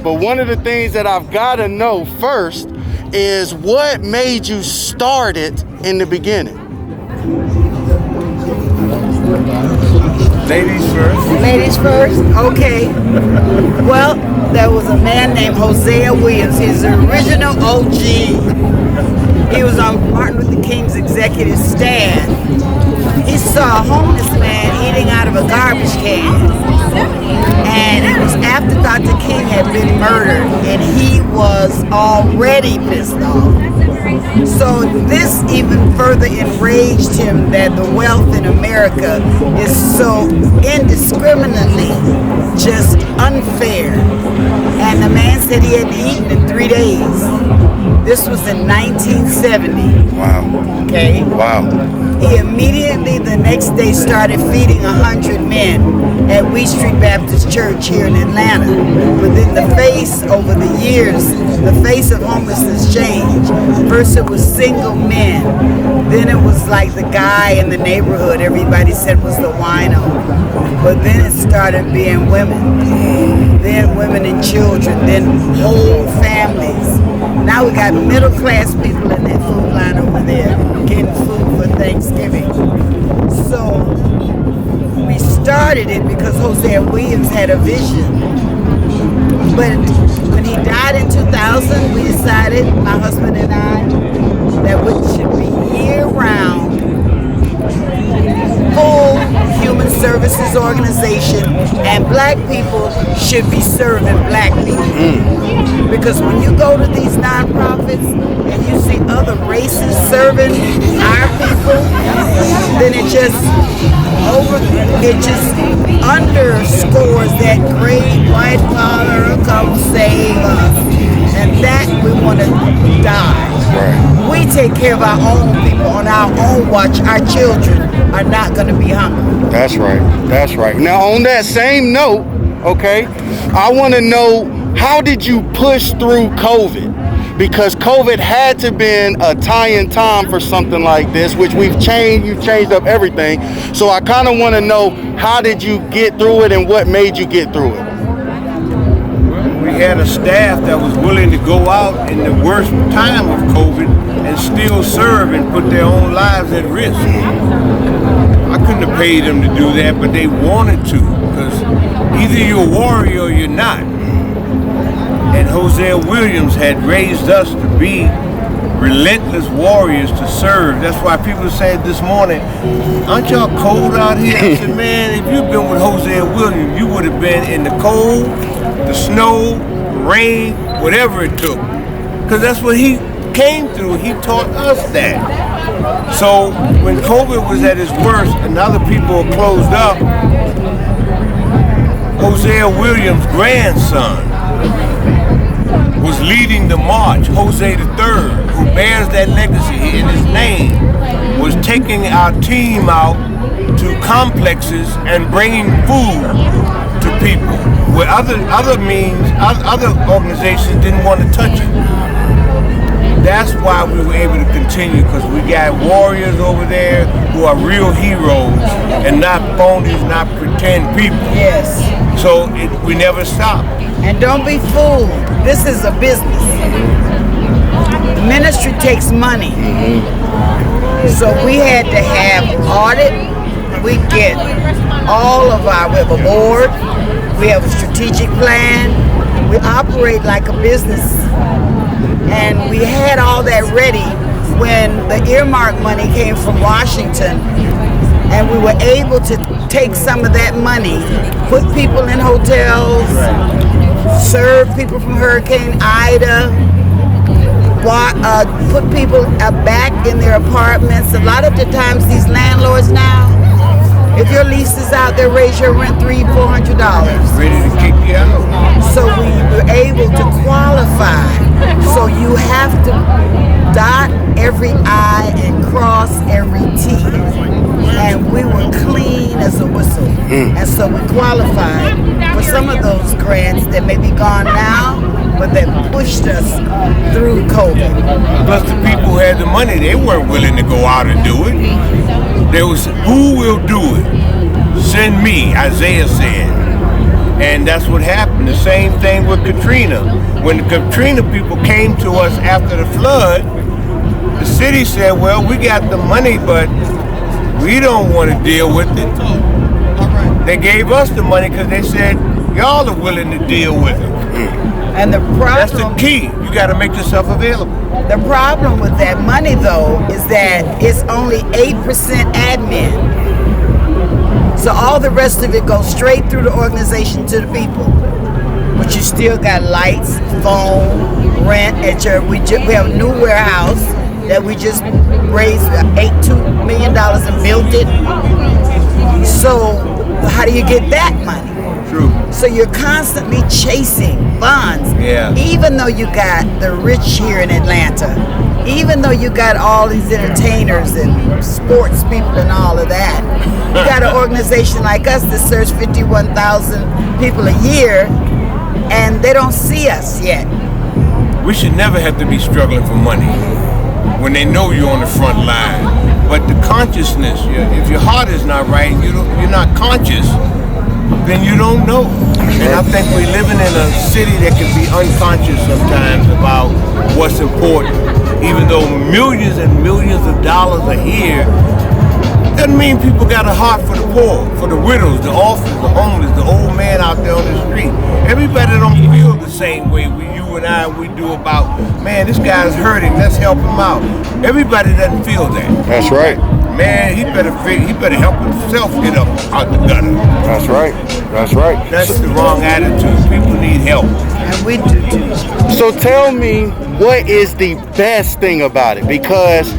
But one of the things that I've got to know first is what made you start it in the beginning? Ladies first. Ladies first? Okay. Well, there was a man named HOSEA Williams. He's the original OG. He was on Martin Luther King's executive staff. He saw a homeless man eating out of a garbage can. And it was after Dr. King had been murdered, and he was already pissed off. So this even further enraged him that the wealth in America is so indiscriminately just unfair. And the man said he hadn't eaten in 3 days. This was in 1970. Wow. Okay. Wow. He immediately the next day started feeding 100 men at Wheat Street Baptist Church here in Atlanta. But then the face, over the years, the face of homelessness changed. First it was single men. Then it was like the guy in the neighborhood everybody said was the wino. But then it started being women. Then women and children. Then whole families. Now we got middle class people in that food line over there getting food for Thanksgiving. So we started it because HOSEA Williams had a vision. But when he died in 2000, we decided, my husband and I, that it should be year-round, full human services organization, and black people should be serving black people. Because when you go to these nonprofits and you see other races serving our people, then it just underscores that great white collar come save us. And that we want to die. Right. We take care of our own people on our own watch. Our children are not going to be hungry. That's right. That's right. Now, on that same note, okay, I want to know, how did you push through COVID? Because COVID had to been a tying time for something like this, which you've changed up everything. So I kind of want to know, how did you get through it and what made you get through it? We had a staff that was willing to go out in the worst time of COVID and still serve and put their own lives at risk. I couldn't have paid them to do that, but they wanted to, because either you're a warrior or you're not. And HOSEA Williams had raised us to be relentless warriors to serve. That's why people said this morning, aren't y'all cold out here? I said, man, if you've been with HOSEA Williams, you would have been in the cold, the snow, the rain, whatever it took. Because that's what he came through. He taught us that. So when COVID was at its worst and other people were closed up, HOSEA Williams' grandson was leading the march. HOSEA III, who bears that legacy in his name, was taking our team out to complexes and bringing food to people where other organizations didn't want to touch it. That's why we were able to continue, because we got warriors over there who are real heroes and not phonies, not pretend people. Yes. So we never stop. And don't be fooled. This is a business. The ministry takes money. So we had to have audit. We get all of we have a board. We have a strategic plan. We operate like a business. And we had all that ready when the earmark money came from Washington. And we were able to take some of that money, put people in hotels, serve people from Hurricane Ida, put people back in their apartments. A lot of the times these landlords now, if your lease is out, they raise your rent $300-400. Ready to kick you out. So we were able to qualify. So you have to dot every I and cross every T. And we were clean as a whistle. And so we qualified for some of those grants that may be gone now, but that pushed us through COVID. Plus the people who had the money, they weren't willing to go out and do it. There was, who will do it? Send me, Isaiah said. And that's what happened. The same thing with Katrina. When the Katrina people came to us after the flood, the city said, well, we got the money, but we don't want to deal with it. They gave us the money because they said, y'all are willing to deal with it. And the problem, that's the key. You got to make yourself available. The problem with that money, though, is that it's only 8% admin. So all the rest of it goes straight through the organization to the people. But you still got lights, phone, rent at your. We have a new warehouse that we just raised $2 million and built it. So how do you get that money? True. So you're constantly chasing funds. Yeah. Even though you got the rich here in Atlanta, even though you got all these entertainers and sports people and all of that, you got an organization like us that serves 51,000 people a year, and they don't see us yet. We should never have to be struggling for money when they know you're on the front line. But the consciousness, if your heart is not right, you're not conscious, then you don't know. And I think we're living in a city that can be unconscious sometimes about what's important. Even though millions and millions of dollars are here, doesn't mean people got a heart for the poor, for the widows, the orphans, the homeless, the old man out there on the street. Everybody don't feel the same way you and I do about, man, this guy's hurting, let's help him out. Everybody doesn't feel that. That's right. Man, he better help himself get up out the gutter. That's right. That's right. That's the wrong attitude. People need help. And we do too. So tell me, what is the best thing about it? Because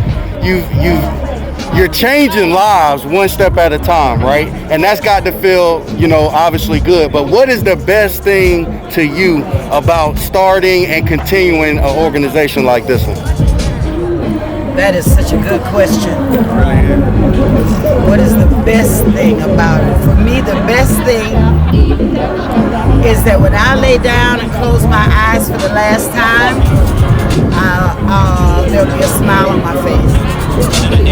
you're changing lives one step at a time, right? And that's got to feel, obviously good. But what is the best thing to you about starting and continuing an organization like this one? That is such a good question. It really is. What is the best thing about it? For me, the best thing is that when I lay down and close my eyes for the last time, there'll be a smile on my face.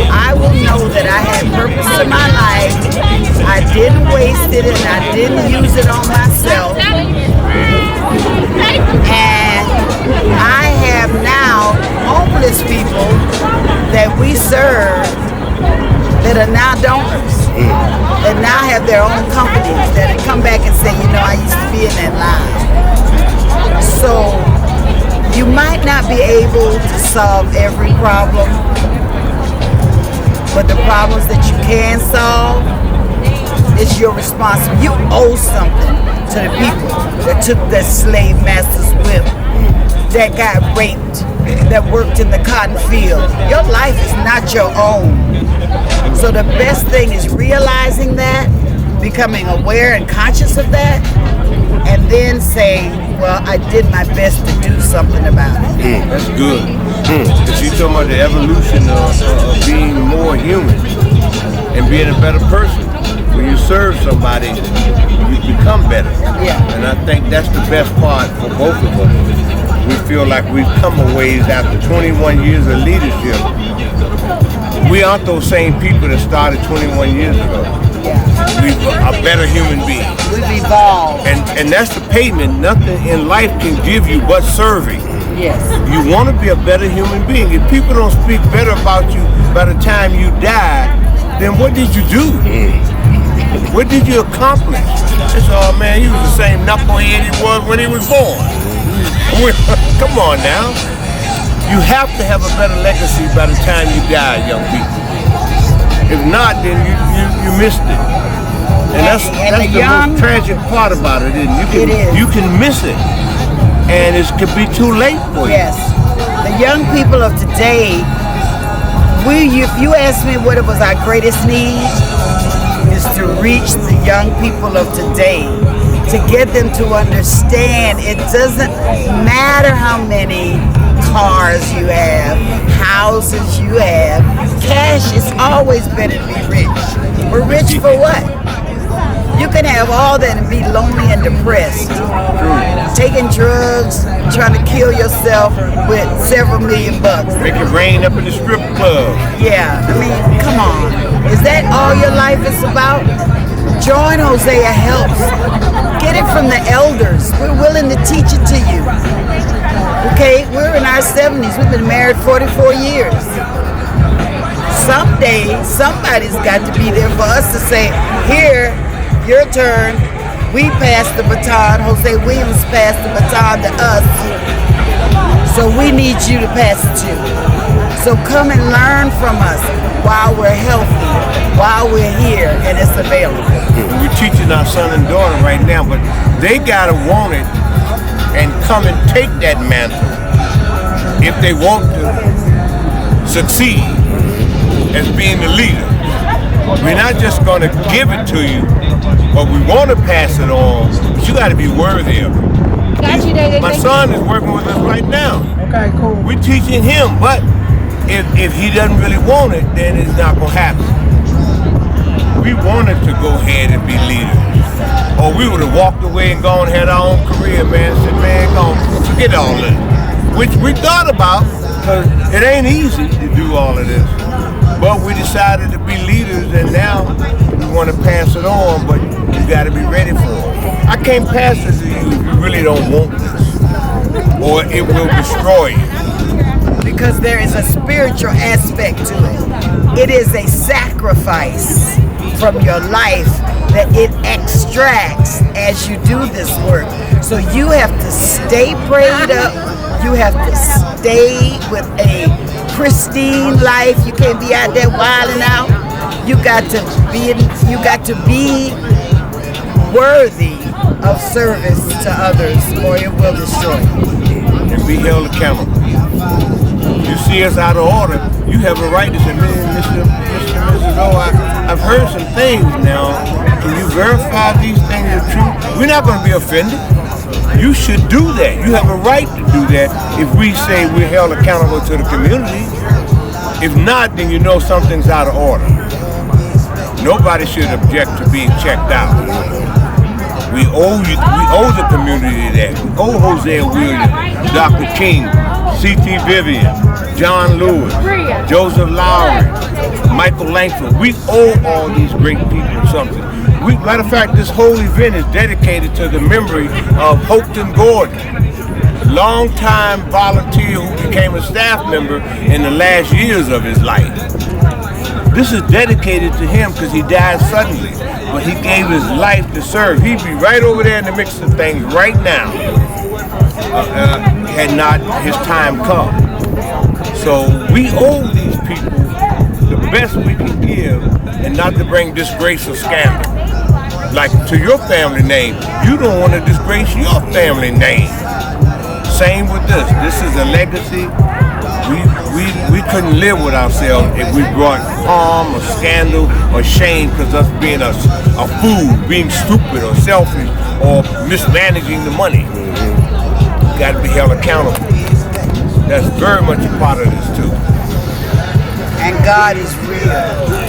I will know that I had purpose to my life. I didn't waste it and I didn't use it on myself. And I have now homeless people that we serve that are now donors, that now have their own companies, that come back and say, I used to be in that line. So you might not be able to solve every problem, but the problems that you can solve, it's your responsibility. You owe something to the people that took the slave master's whip, that got raped, that worked in the cotton field. Your life is not your own. So the best thing is realizing that, becoming aware and conscious of that, and then saying, well, I did my best to do something about it. That's good. Because you're talking about the evolution of being more human and being a better person. When you serve somebody, you become better. Yeah. And I think that's the best part for both of us. We feel like we've come a ways after 21 years of leadership. We aren't those same people that started 21 years ago. Yeah. We're a better human being. We've evolved. And that's the payment. Nothing in life can give you but serving. Yes. You want to be a better human being. If people don't speak better about you by the time you die, then what did you do? What did you accomplish? It's all, man, he was the same knucklehead he was when he was born. Come on now. You have to have a better legacy by the time you die, young people. If not, then you missed it. And that's the most tragic part about it, isn't it? You can miss it. And it could be too late for you. Yes. The young people of today, if you ask me what it was our greatest need, is to reach the young people of today, to get them to understand it doesn't matter how many cars you have, houses you have, cash is always better to be rich. We're rich for what? You can have all that and be lonely and depressed. Taking drugs, trying to kill yourself with several $1 million. Make it rain up in the strip club. Yeah, I mean, come on. Is that all your life is about? Join HOSEA helps. Get it from the elders. We're willing to teach it to you. Okay, we're in our 70s. We've been married 44 years. Someday, somebody's got to be there for us to say, here, your turn. We passed the baton. Jose Williams passed the baton to us. So we need you to pass it to. So come and learn from us while we're healthy, while we're here, and it's available. We're teaching our son and daughter right now, but they gotta want it and come and take that mantle if they want to succeed as being the leader. We're not just going to give it to you, but we want to pass it on, but you got to be worthy of it. My son is working with us right now. Okay, cool. We're teaching him, but if he doesn't really want it, then it's not going to happen. We wanted to go ahead and be leaders. Or we would have walked away and gone and had our own career, man. Said, man, go on, forget all this. Which we thought about, because it ain't easy to do all of this. But we decided to be leaders, and now we want to pass it on, but you got to be ready for it. I can't pass it to you if you really don't want this, or it will destroy you. Because there is a spiritual aspect to it. It is a sacrifice from your life that it extracts as you do this work. So you have to stay prayed up. You have to stay with a pristine life. You can't be out there wilding out. You got to be worthy of service to others, or it will destroy you. And be held accountable. You see us out of order, you have a right to say, man, Mr. Mrs. O, I've heard some things now. Can you verify these things are true? We're not going to be offended. You should do that. You have a right to do that if we say we're held accountable to the community. If not, then you know something's out of order. Nobody should object to being checked out. We owe the community that. We owe Hosea Williams, Dr. King, C.T. Vivian, John Lewis, Joseph Lowry, Michael Langford. We owe all these great people something. Matter of fact, this whole event is dedicated to the memory of Hopeton Gordon, longtime volunteer who became a staff member in the last years of his life. This is dedicated to him because he died suddenly, but he gave his life to serve. He'd be right over there in the mix of things right now, had not his time come. So we owe these people the best we can give, and not to bring disgrace or scandal. Like to your family name, you don't want to disgrace your family name. Same with this. This is a legacy. We couldn't live with ourselves if we brought harm or scandal or shame because us being a fool, being stupid or selfish or mismanaging the money. You got to be held accountable. That's very much a part of this too. And God is real.